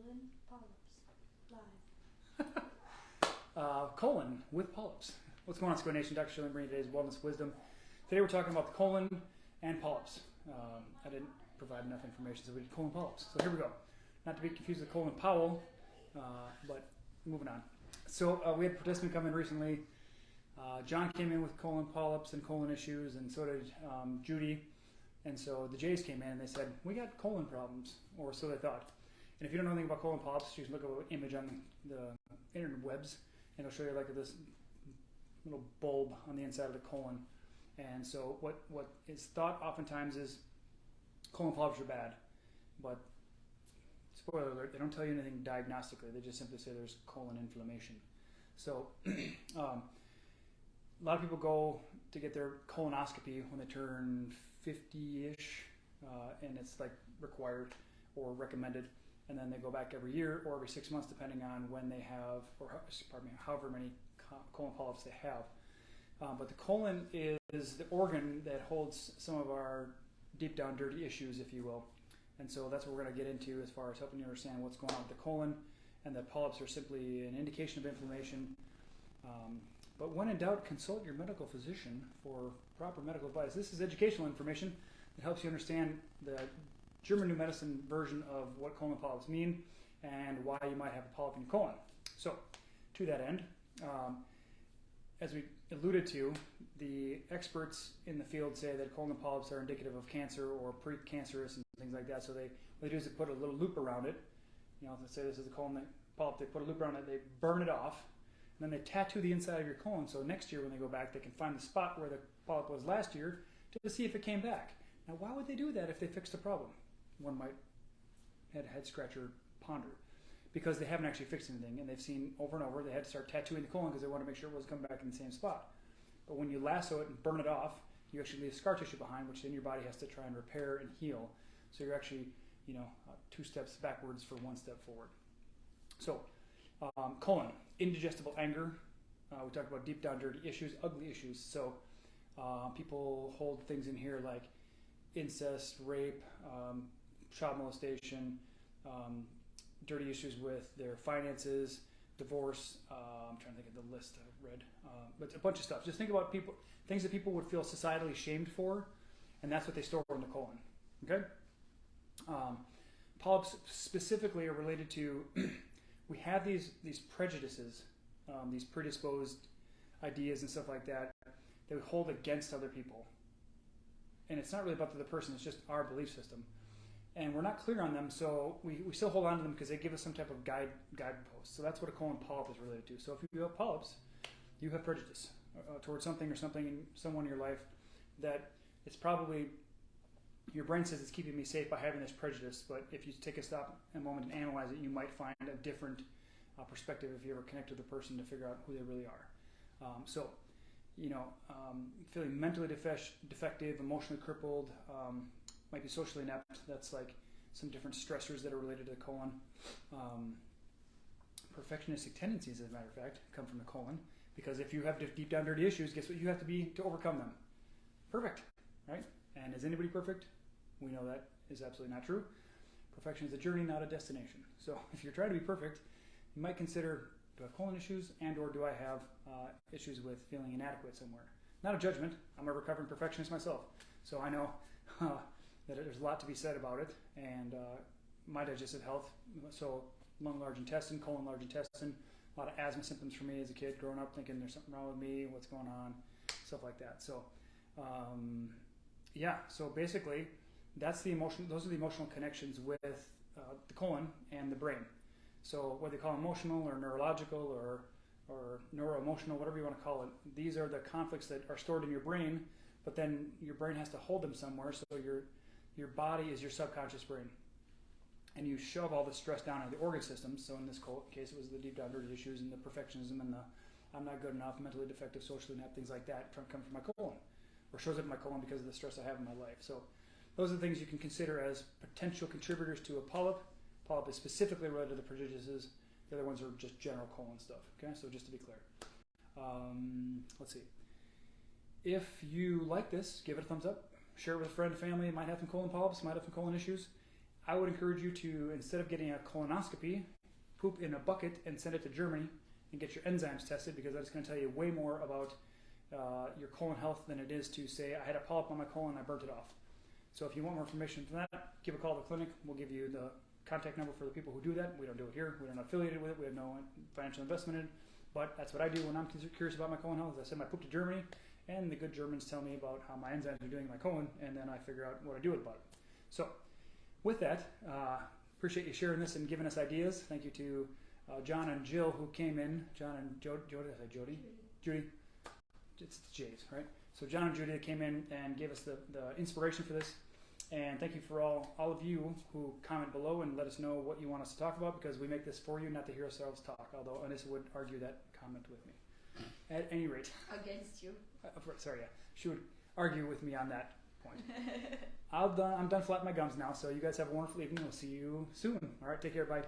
colon polyps live. Colon with polyps. What's going on, Secoya Nation? Dr. Shirley bringing today's wellness wisdom. Today we're talking about the colon and polyps. I didn't provide enough information, so we did colon polyps. So here we go. Not to be confused with colon Powell, but moving on. So we had a participant come in recently. John came in with colon polyps and colon issues, and so did Judy. And so the Jays came in and they said, we got colon problems, or so they thought. And if you don't know anything about colon polyps, you can look at an image on the interwebs, and it'll show you like this little bulb on the inside of the colon. And so what is thought oftentimes is colon polyps are bad, but spoiler alert, they don't tell you anything diagnostically. They just simply say there's colon inflammation. So a lot of people go to get their colonoscopy when they turn 50-ish, and it's like required or recommended, and then they go back every year or every 6 months depending on when they have, or however many colon polyps they have. But the colon is the organ that holds some of our deep down dirty issues, if you will. And so that's what we're going to get into as far as helping you understand what's going on with the colon, and that polyps are simply an indication of inflammation. But when in doubt, consult your medical physician for proper medical advice. This is educational information that helps you understand the German New Medicine version of what colon polyps mean and why you might have a polyp in your colon. So, to that end, as we alluded to, the experts in the field say that colon polyps are indicative of cancer or precancerous and things like that. So what they do is they put a little loop around it. You know, let's say this is a colon polyp, they put a loop around it, they burn it off, and then they tattoo the inside of your colon. So next year when they go back, they can find the spot where the polyp was last year to see if it came back. Now, why would they do that if they fixed the problem? One might head scratcher ponder. Because they haven't actually fixed anything, and they've seen over and over they had to start tattooing the colon because they want to make sure it wasn't coming back in the same spot. But when you lasso it and burn it off, you actually leave scar tissue behind, which then your body has to try and repair and heal. So you're actually, 2 steps backwards for 1 step forward. So, colon, indigestible anger. We talked about deep down dirty issues, ugly issues. So people hold things in here like incest, rape, child molestation, dirty issues with their finances, divorce. I'm trying to think of the list I read, but a bunch of stuff. Just think about things that people would feel societally shamed for, and that's what they store in the colon. Okay. Polyps specifically are related to. We have these prejudices, these predisposed ideas and stuff like that we hold against other people, and it's not really about the person. It's just our belief system. And we're not clear on them, so we still hold on to them because they give us some type of guidepost. So that's what a colon polyp is related to. So if you have polyps, you have prejudice towards something or someone in your life that it's probably, your brain says it's keeping me safe by having this prejudice, but if you take a moment and analyze it, you might find a different perspective if you ever connect with the person to figure out who they really are. Feeling mentally defective, emotionally crippled, might be socially inept. That's like some different stressors that are related to the colon. Perfectionistic tendencies, as a matter of fact, come from the colon. Because if you have deep down dirty issues, guess what you have to be to overcome them? Perfect, right? And is anybody perfect? We know that is absolutely not true. Perfection is a journey, not a destination. So if you're trying to be perfect, you might consider, do I have colon issues, and or do I have issues with feeling inadequate somewhere? Not a judgment. I'm a recovering perfectionist myself. So I know that there's a lot to be said about it, and my digestive health, so lung, large intestine, colon, large intestine, a lot of asthma symptoms for me as a kid growing up, thinking there's something wrong with me, what's going on, stuff like that. So so basically those are the emotional connections with the colon and the brain. So whether you call it emotional or neurological or neuroemotional, whatever you want to call it, these are the conflicts that are stored in your brain, but then your brain has to hold them somewhere, so your body is your subconscious brain. And you shove all the stress down into the organ systems. So in this case, it was the deep down dirty issues and the perfectionism and the I'm not good enough, mentally defective, socially inept, things like that come from my colon, or shows up in my colon because of the stress I have in my life. So those are the things you can consider as potential contributors to a polyp. Polyp is specifically related to the prejudices. The other ones are just general colon stuff. Okay, so just to be clear. Let's see. If you like this, give it a thumbs up. Share it with a friend, family. Might have some colon polyps, might have some colon issues. I would encourage you to, instead of getting a colonoscopy, poop in a bucket and send it to Germany and get your enzymes tested, because that's going to tell you way more about your colon health than it is to say, I had a polyp on my colon, I burnt it off. So if you want more information from that, give a call to the clinic. We'll give you the contact number for the people who do that. We don't do it here. We're not affiliated with it. We have no financial investment in it. But that's what I do when I'm curious about my colon health. I send my poop to Germany, and the good Germans tell me about how my enzymes are doing in my colon, and then I figure out what I do about it. So with that, appreciate you sharing this and giving us ideas. Thank you to John and Jill who came in. John and Jody, I say Jody? Judy. It's J's, right? So John and Judy came in and gave us the inspiration for this. And thank you for all of you who comment below and let us know what you want us to talk about, because we make this for you, not to hear ourselves talk, although Anissa would argue that comment with me. At any rate. Against you. Sorry, yeah. She would argue with me on that point. I'm done flapping my gums now, so you guys have a wonderful evening. We'll see you soon. All right, take care. Bye.